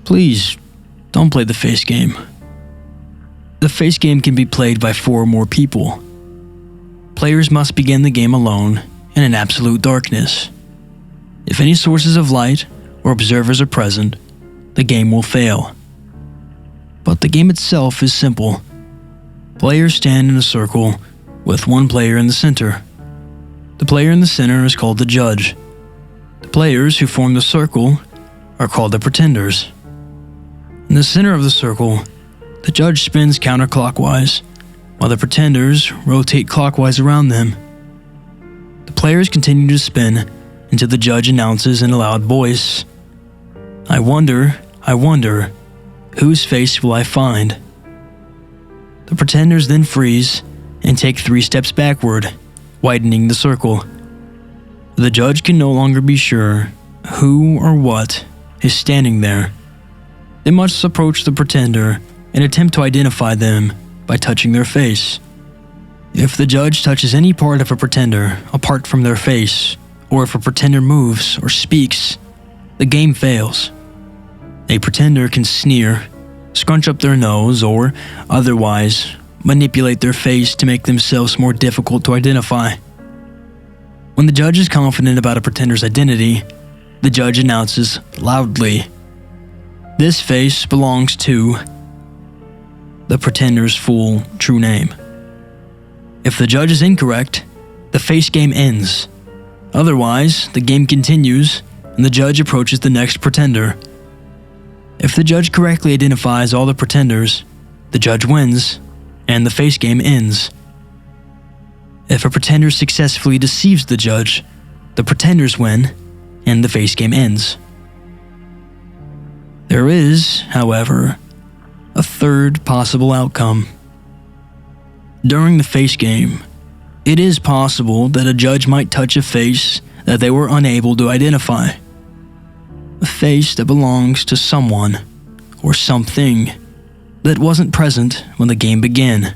Please, don't play the face game. The face game can be played by 4 or more people. Players must begin the game alone and in absolute darkness. If any sources of light or observers are present, the game will fail. But the game itself is simple. Players stand in a circle with one player in the center. The player in the center is called the judge. The players who form the circle are called the pretenders. In the center of the circle, the judge spins counterclockwise, while the pretenders rotate clockwise around them. The players continue to spin until the judge announces in a loud voice, I wonder, whose face will I find?" The pretenders then freeze and take 3 steps backward, widening the circle. The judge can no longer be sure who or what is standing there. They must approach the pretender and attempt to identify them by touching their face. If the judge touches any part of a pretender apart from their face, or if a pretender moves or speaks, the game fails. A pretender can sneer, scrunch up their nose, or otherwise manipulate their face to make themselves more difficult to identify. When the judge is confident about a pretender's identity, the judge announces loudly, "This face belongs to," the pretender's full, true name. If the judge is incorrect, the face game ends. Otherwise, the game continues and the judge approaches the next pretender. If the judge correctly identifies all the pretenders, the judge wins and the face game ends. If a pretender successfully deceives the judge, the pretenders win and the face game ends. There is, however, a third possible outcome. During the face game, it is possible that a judge might touch a face that they were unable to identify. A face that belongs to someone or something that wasn't present when the game began.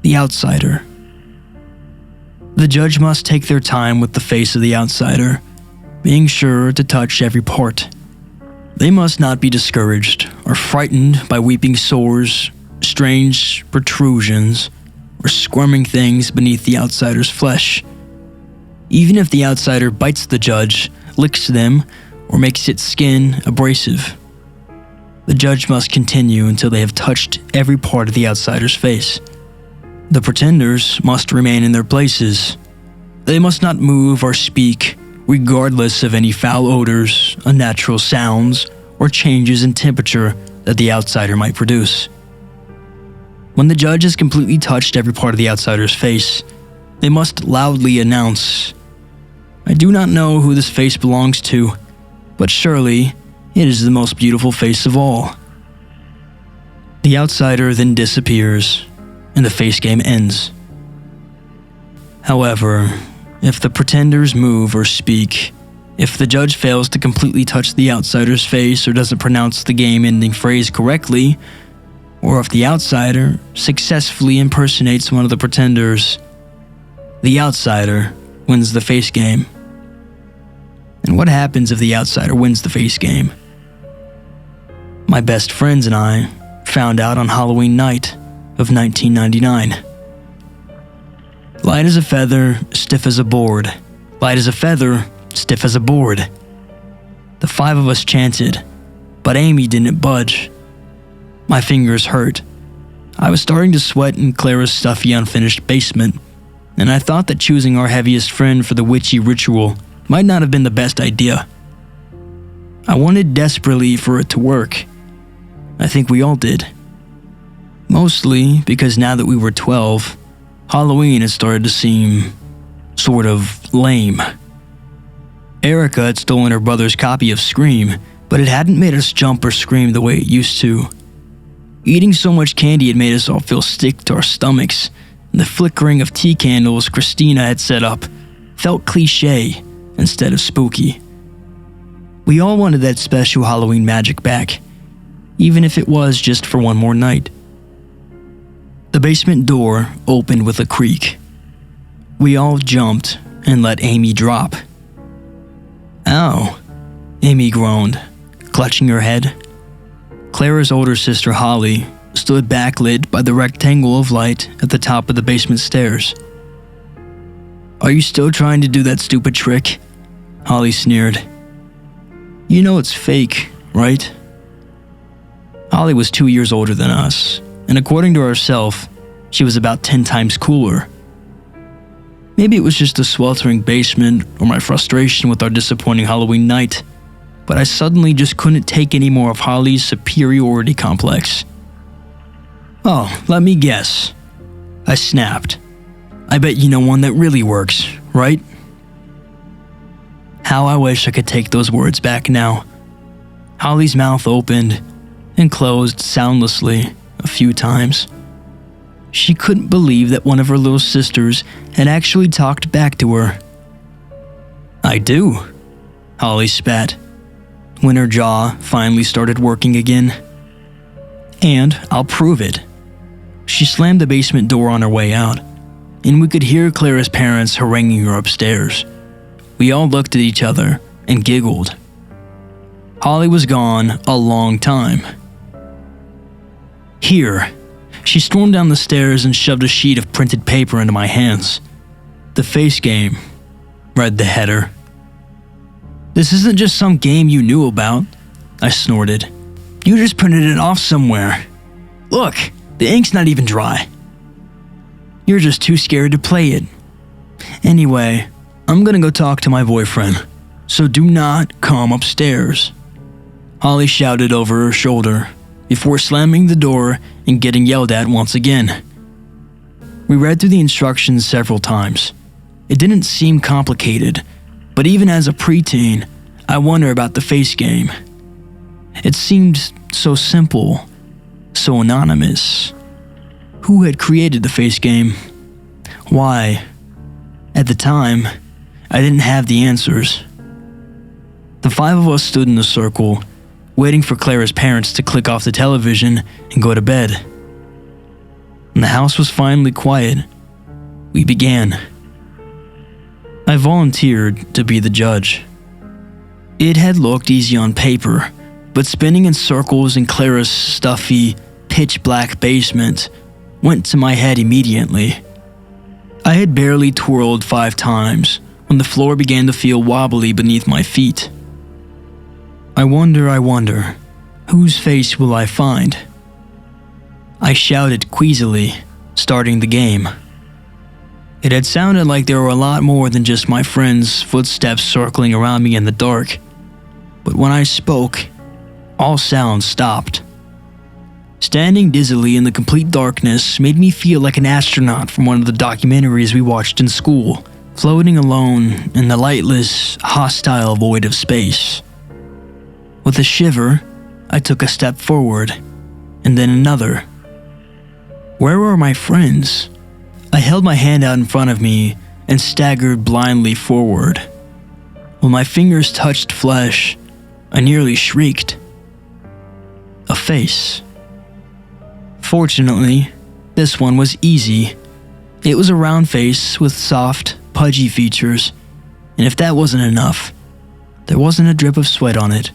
The outsider. The judge must take their time with the face of the outsider, being sure to touch every part. They must not be discouraged or frightened by weeping sores, strange protrusions, or squirming things beneath the outsider's flesh. Even if the outsider bites the judge, licks them, or makes its skin abrasive, the judge must continue until they have touched every part of the outsider's face. The pretenders must remain in their places. They must not move or speak, regardless of any foul odors, unnatural sounds, or changes in temperature that the outsider might produce. When the judge has completely touched every part of the outsider's face, they must loudly announce, "I do not know who this face belongs to, but surely it is the most beautiful face of all." The outsider then disappears, and the face game ends. However, if the pretenders move or speak, if the judge fails to completely touch the outsider's face or doesn't pronounce the game-ending phrase correctly, or if the outsider successfully impersonates one of the pretenders, the outsider wins the face game. And what happens if the outsider wins the face game? My best friends and I found out on Halloween night of 1999. Light as a feather, stiff as a board. Light as a feather, stiff as a board. The 5 of us chanted, but Amy didn't budge. My fingers hurt. I was starting to sweat in Clara's stuffy, unfinished basement, and I thought that choosing our heaviest friend for the witchy ritual might not have been the best idea. I wanted desperately for it to work. I think we all did. Mostly because now that we were 12, Halloween had started to seem sort of lame. Erica had stolen her brother's copy of Scream, but it hadn't made us jump or scream the way it used to. Eating so much candy had made us all feel sick to our stomachs, and the flickering of tea candles Christina had set up felt cliché instead of spooky. We all wanted that special Halloween magic back, even if it was just for one more night. The basement door opened with a creak. We all jumped and let Amy drop. "Ow," Amy groaned, clutching her head. Clara's older sister Holly stood backlit by the rectangle of light at the top of the basement stairs. "Are you still trying to do that stupid trick?" Holly sneered. "You know it's fake, right?" Holly was 2 years older than us, and according to herself, she was about 10 times cooler. Maybe it was just the sweltering basement or my frustration with our disappointing Halloween night, but I suddenly just couldn't take any more of Holly's superiority complex. "Oh, let me guess," I snapped. "I bet you know one that really works, right?" How I wish I could take those words back now. Holly's mouth opened and closed soundlessly a few times. She couldn't believe that one of her little sisters had actually talked back to her. "I do," Holly spat, when her jaw finally started working again. "And I'll prove it." She slammed the basement door on her way out, and we could hear Clara's parents haranguing her upstairs. We all looked at each other and giggled. Holly was gone a long time. "Here." She stormed down the stairs and shoved a sheet of printed paper into my hands. "The face game," read the header. "This isn't just some game you knew about," I snorted. "You just printed it off somewhere. Look, the ink's not even dry. You're just too scared to play it. Anyway, I'm gonna go talk to my boyfriend, so do not come upstairs," Holly shouted over her shoulder before slamming the door and getting yelled at once again. We read through the instructions several times. It didn't seem complicated, but even as a preteen, I wonder about the face game. It seemed so simple, so anonymous. Who had created the face game? Why? At the time, I didn't have the answers. The 5 of us stood in a circle, waiting for Clara's parents to click off the television and go to bed. When the house was finally quiet, we began. I volunteered to be the judge. It had looked easy on paper, but spinning in circles in Clara's stuffy, pitch-black basement went to my head immediately. I had barely twirled 5 times when the floor began to feel wobbly beneath my feet. I wonder, whose face will I find? I shouted queasily, starting the game. It had sounded like there were a lot more than just my friend's footsteps circling around me in the dark, but when I spoke, all sounds stopped. Standing dizzily in the complete darkness made me feel like an astronaut from one of the documentaries we watched in school, floating alone in the lightless, hostile void of space. With a shiver, I took a step forward, and then another. Where were my friends? I held my hand out in front of me and staggered blindly forward. When my fingers touched flesh, I nearly shrieked. A face. Fortunately, this one was easy. It was a round face with soft, pudgy features, and if that wasn't enough, there wasn't a drip of sweat on it.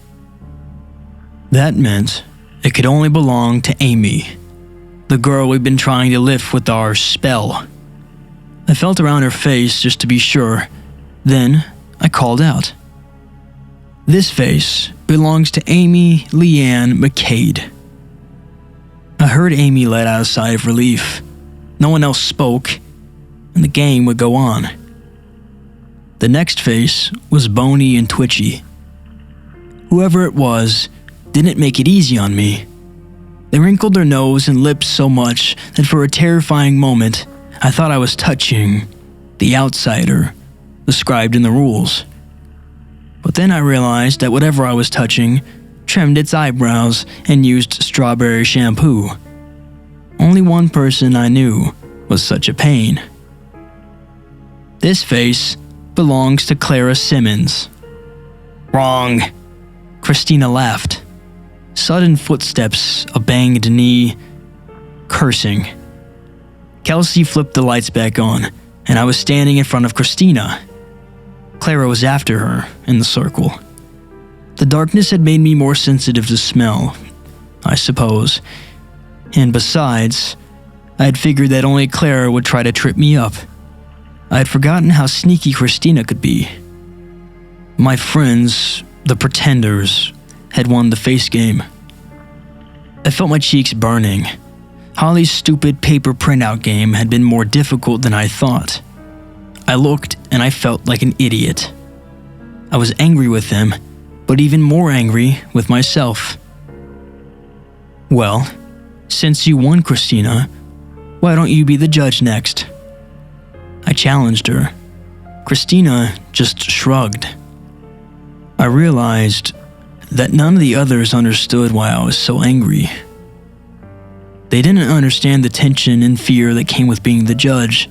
That meant it could only belong to Amy, the girl we'd been trying to lift with our spell. I felt around her face just to be sure, then I called out. "This face belongs to Amy Leanne McCade." I heard Amy let out a sigh of relief. No one else spoke, and the game would go on. The next face was bony and twitchy. Whoever it was didn't make it easy on me. They wrinkled their nose and lips so much that for a terrifying moment, I thought I was touching the outsider described in the rules. But then I realized that whatever I was touching trimmed its eyebrows and used strawberry shampoo. Only one person I knew was such a pain. This face belongs to Clara Simmons. Wrong. Christina laughed. Sudden footsteps, a banged knee, cursing. Kelsey flipped the lights back on, and I was standing in front of Christina. Clara was after her in the circle. The darkness had made me more sensitive to smell, I suppose. And besides, I had figured that only Clara would try to trip me up. I had forgotten how sneaky Christina could be. My friends, the pretenders, had won the face game. I felt my cheeks burning. Holly's stupid paper printout game had been more difficult than I thought. I looked and I felt like an idiot. I was angry with them, but even more angry with myself. Well, since you won, Christina, why don't you be the judge next? I challenged her. Christina just shrugged. I realized that none of the others understood why I was so angry. They didn't understand the tension and fear that came with being the judge,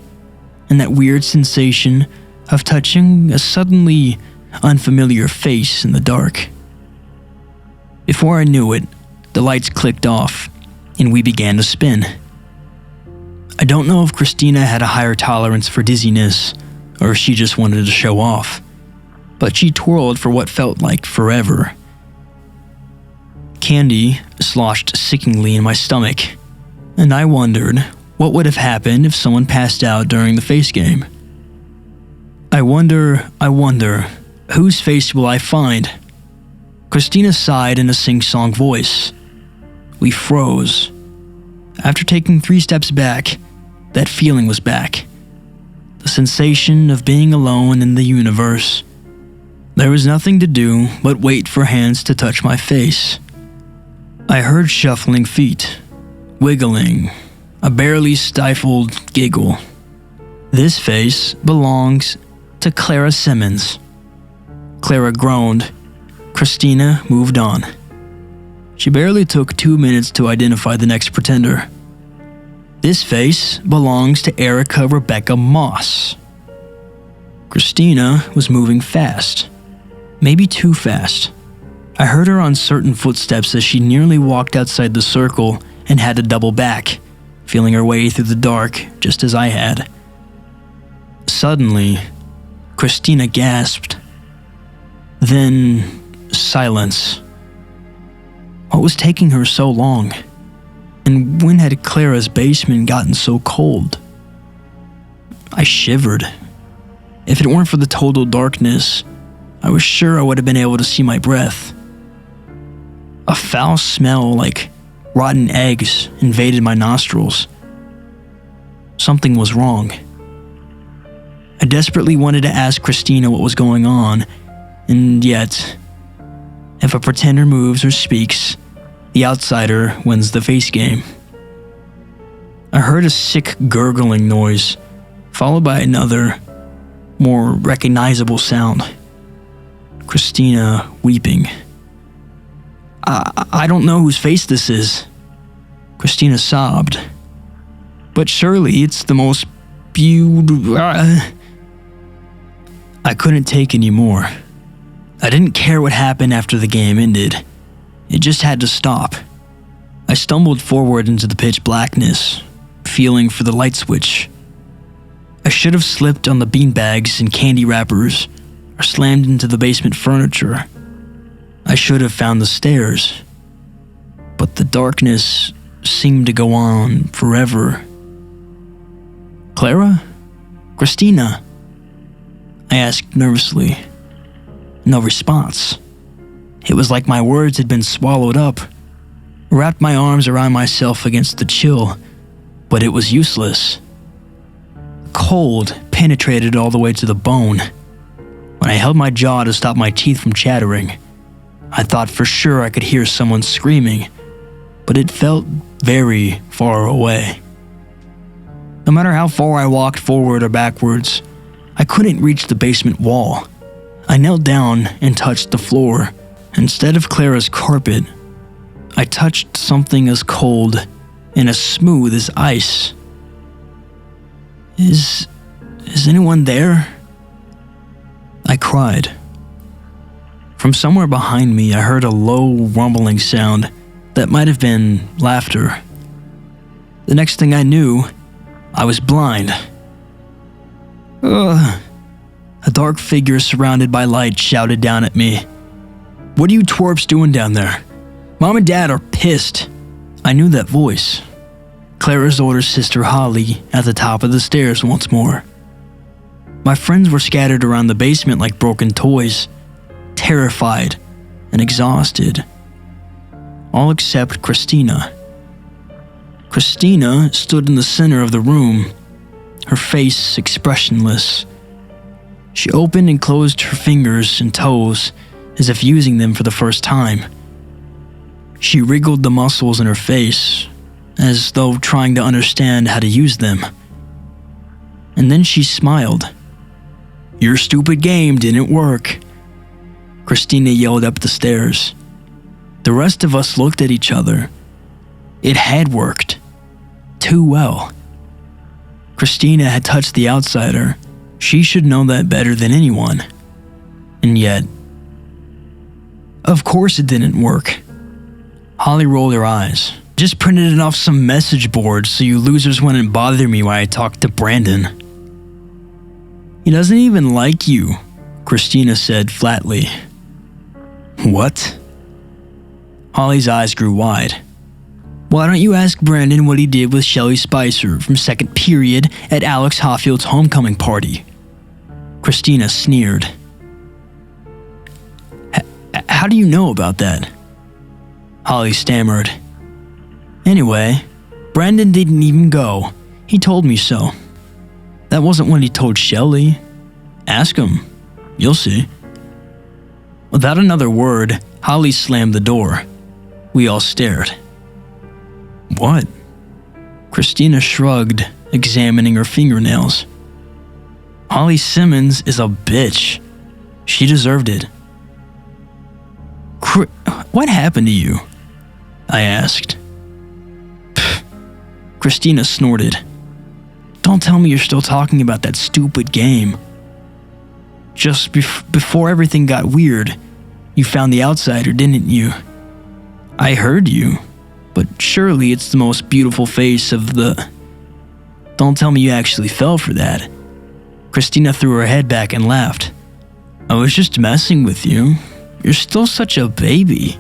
and that weird sensation of touching a suddenly unfamiliar face in the dark. Before I knew it, the lights clicked off, and we began to spin. I don't know if Christina had a higher tolerance for dizziness, or if she just wanted to show off, but she twirled for what felt like forever. Candy sloshed sickeningly in my stomach, and I wondered what would have happened if someone passed out during the face game. I wonder, whose face will I find? Christina sighed in a sing-song voice. We froze. After taking 3 steps back, that feeling was back. The sensation of being alone in the universe. There was nothing to do but wait for hands to touch my face. I heard shuffling feet, wiggling, a barely stifled giggle. This face belongs to Clara Simmons. Clara groaned. Christina moved on. She barely took 2 minutes to identify the next pretender. This face belongs to Erica Rebecca Moss. Christina was moving fast. Maybe too fast. I heard her uncertain footsteps as she nearly walked outside the circle and had to double back, feeling her way through the dark just as I had. Suddenly, Christina gasped. Then, silence. What was taking her so long? And when had Clara's basement gotten so cold? I shivered. If it weren't for the total darkness, I was sure I would have been able to see my breath. A foul smell like rotten eggs invaded my nostrils. Something was wrong. I desperately wanted to ask Christina what was going on, and yet, if a pretender moves or speaks, the outsider wins the face game. I heard a sick gurgling noise, followed by another, more recognizable sound. Christina weeping. I don't know whose face this is. Christina sobbed. But surely it's the most beautiful. I couldn't take any more. I didn't care what happened after the game ended. It just had to stop. I stumbled forward into the pitch blackness, feeling for the light switch. I should have slipped on the beanbags and candy wrappers, or slammed into the basement furniture. I should have found the stairs. But the darkness seemed to go on forever. Clara? Christina? I asked nervously. No response. It was like my words had been swallowed up. I wrapped my arms around myself against the chill, but it was useless. Cold penetrated all the way to the bone. When I held my jaw to stop my teeth from chattering, I thought for sure I could hear someone screaming, but it felt very far away. No matter how far I walked forward or backwards, I couldn't reach the basement wall. I knelt down and touched the floor. Instead of Clara's carpet, I touched something as cold and as smooth as ice. Is anyone there? I cried. From somewhere behind me, I heard a low, rumbling sound that might have been laughter. The next thing I knew, I was blind. Ugh. A dark figure surrounded by light shouted down at me. "What are you twerps doing down there? Mom and Dad are pissed. I knew that voice. Clara's older sister Holly at the top of the stairs once more. My friends were scattered around the basement like broken toys, terrified and exhausted. All except Christina. Christina stood in the center of the room, her face expressionless. She opened and closed her fingers and toes as if using them for the first time. She wriggled the muscles in her face, as though trying to understand how to use them. And then she smiled. "Your stupid game didn't work," Christina yelled up the stairs. The rest of us looked at each other. It had worked. Too well. Christina had touched the outsider. She should know that better than anyone. And yet, of course it didn't work. Holly rolled her eyes. "Just printed it off some message board so you losers wouldn't bother me while I talked to Brandon." "He doesn't even like you," Christina said flatly. "What?" Holly's eyes grew wide. "Why don't you ask Brandon what he did with Shelley Spicer from second period at Alex Hoffield's homecoming party?" Christina sneered. How do you know about that?" Holly stammered. "Anyway, Brandon didn't even go. He told me so." "That wasn't what he told Shelley." "Ask him. You'll see." Without another word, Holly slammed the door. We all stared. "What?" Christina shrugged, examining her fingernails. "Holly Simmons is a bitch. She deserved it." "What happened to you?" I asked. Christina snorted. "Don't tell me you're still talking about that stupid game. Just before everything got weird, you found the outsider, didn't you?" "I heard you, but surely it's the most beautiful face of the..." "Don't tell me you actually fell for that." Christina threw her head back and laughed. "I was just messing with you. You're still such a baby.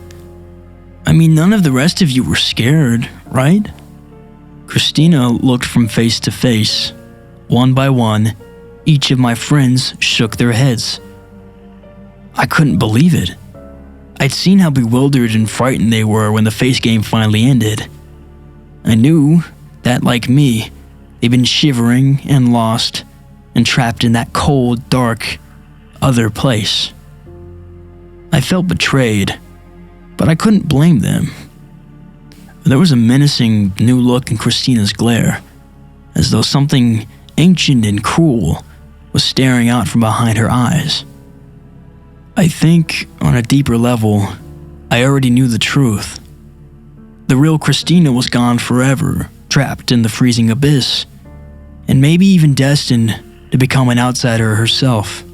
I mean, none of the rest of you were scared, right?" Christina looked from face to face. One by one, each of my friends shook their heads. I couldn't believe it. I'd seen how bewildered and frightened they were when the face game finally ended. I knew that, like me, they'd been shivering and lost and trapped in that cold, dark, other place. I felt betrayed, but I couldn't blame them. There was a menacing new look in Christina's glare, as though something ancient and cruel was staring out from behind her eyes. I think, on a deeper level, I already knew the truth. The real Christina was gone forever, trapped in the freezing abyss, and maybe even destined to become an outsider herself.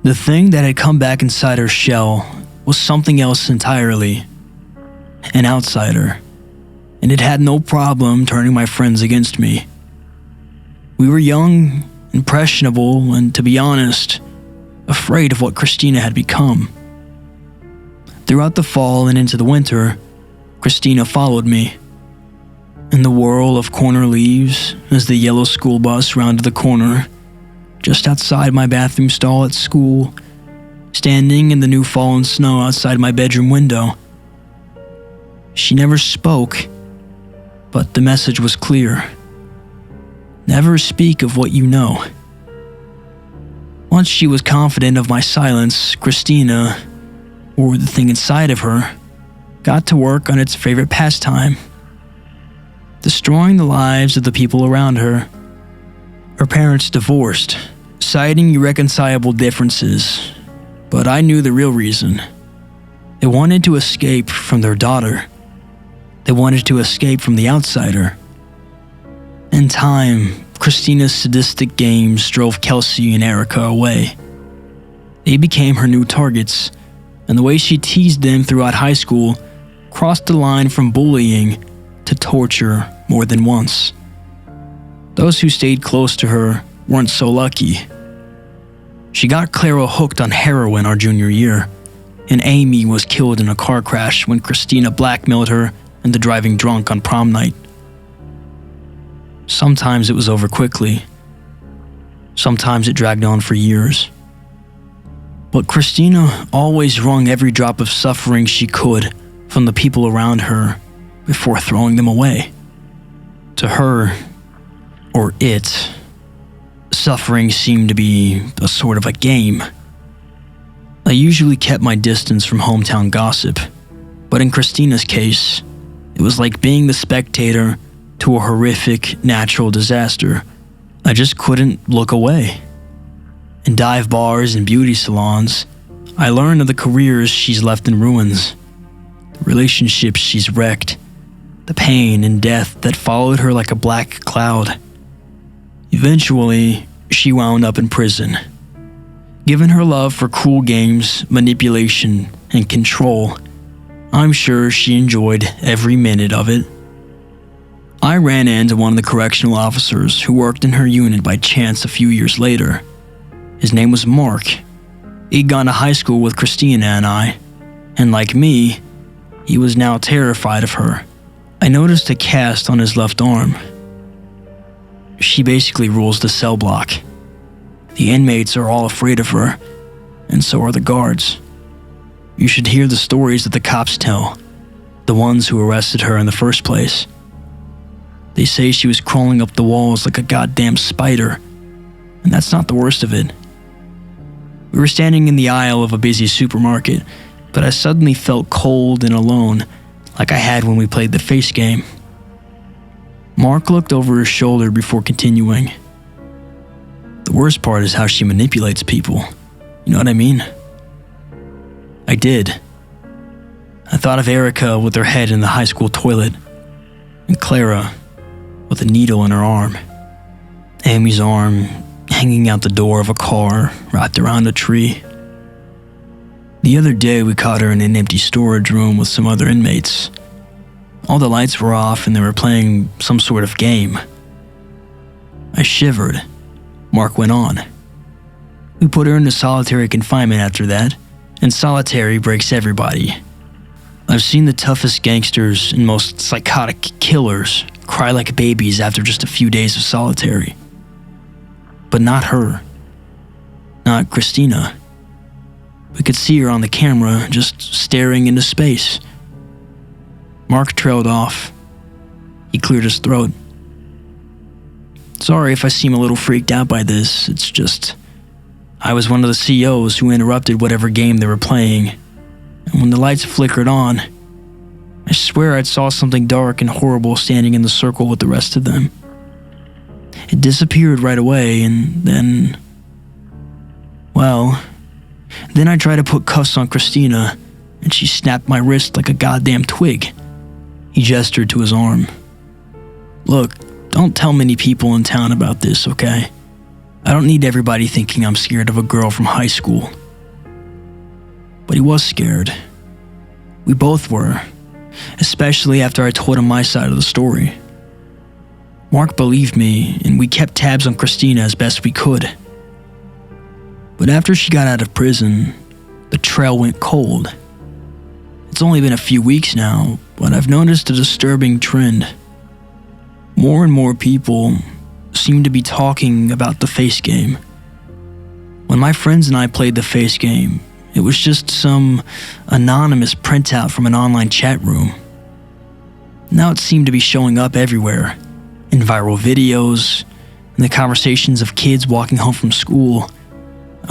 The thing that had come back inside her shell was something else entirely. An outsider. And it had no problem turning my friends against me. We were young, impressionable, and to be honest, afraid of what Christina had become. Throughout the fall and into the winter, Christina followed me. In the whirl of corner leaves, as the yellow school bus rounded the corner, just outside my bathroom stall at school, standing in the new fallen snow outside my bedroom window. She never spoke, but the message was clear. Never speak of what you know. Once she was confident of my silence, Christina, or the thing inside of her, got to work on its favorite pastime, destroying the lives of the people around her. Her parents divorced, citing irreconcilable differences, but I knew the real reason. They wanted to escape from their daughter. They wanted to escape from the outsider. In time, Christina's sadistic games drove Kelsey and Erica away. They became her new targets, and the way she teased them throughout high school crossed the line from bullying to torture more than once. Those who stayed close to her weren't so lucky. She got Clara hooked on heroin our junior year, and Amy was killed in a car crash when Christina blackmailed her into driving drunk on prom night. Sometimes it was over quickly. Sometimes it dragged on for years. But Christina always wrung every drop of suffering she could from the people around her before throwing them away. To her, or it, suffering seemed to be a sort of a game. I usually kept my distance from hometown gossip, but in Christina's case, it was like being the spectator to a horrific natural disaster. I just couldn't look away. In dive bars and beauty salons, I learned of the careers she's left in ruins, the relationships she's wrecked, the pain and death that followed her like a black cloud. Eventually, she wound up in prison. Given her love for cruel games, manipulation, and control, I'm sure she enjoyed every minute of it. I ran into one of the correctional officers who worked in her unit by chance a few years later. His name was Mark. He'd gone to high school with Christina and I, and like me, he was now terrified of her. I noticed a cast on his left arm. She basically rules the cell block. The inmates are all afraid of her, and so are the guards. You should hear the stories that the cops tell, the ones who arrested her in the first place. They say she was crawling up the walls like a goddamn spider, and that's not the worst of it. We were standing in the aisle of a busy supermarket, but I suddenly felt cold and alone, like I had when we played the face game. Mark looked over his shoulder before continuing. The worst part is how she manipulates people. You know what I mean? I did. I thought of Erica with her head in the high school toilet, and Clara with a needle in her arm. Amy's arm hanging out the door of a car wrapped around a tree. The other day we caught her in an empty storage room with some other inmates. All the lights were off and they were playing some sort of game. I shivered. Mark went on. We put her into solitary confinement after that, and solitary breaks everybody. I've seen the toughest gangsters and most psychotic killers cry like babies after just a few days of solitary. But not her. Not Christina. We could see her on the camera, just staring into space. Mark trailed off. He cleared his throat. Sorry if I seem a little freaked out by this. It's just, I was one of the COs who interrupted whatever game they were playing. And when the lights flickered on, I swear I saw something dark and horrible standing in the circle with the rest of them. It disappeared right away, and then I tried to put cuffs on Christina, and she snapped my wrist like a goddamn twig. He gestured to his arm. Look, don't tell many people in town about this, okay? I don't need everybody thinking I'm scared of a girl from high school. But he was scared. We both were, especially after I told him my side of the story. Mark believed me, and we kept tabs on Christina as best we could. But after she got out of prison, the trail went cold. It's only been a few weeks now, but I've noticed a disturbing trend. More and more people seem to be talking about the face game. When my friends and I played the face game, it was just some anonymous printout from an online chat room. Now it seemed to be showing up everywhere, in viral videos, in the conversations of kids walking home from school.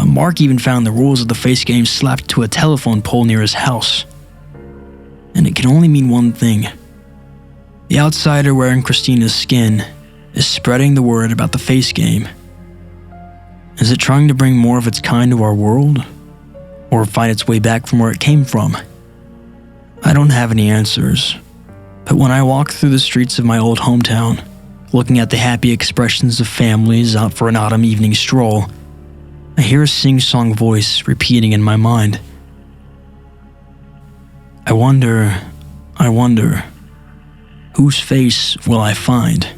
Mark even found the rules of the face game slapped to a telephone pole near his house. And it can only mean one thing. The outsider wearing Christina's skin is spreading the word about the face game. Is it trying to bring more of its kind to our world? Or find its way back from where it came from? I don't have any answers. But when I walk through the streets of my old hometown, looking at the happy expressions of families out for an autumn evening stroll, I hear a sing-song voice repeating in my mind. I wonder, whose face will I find?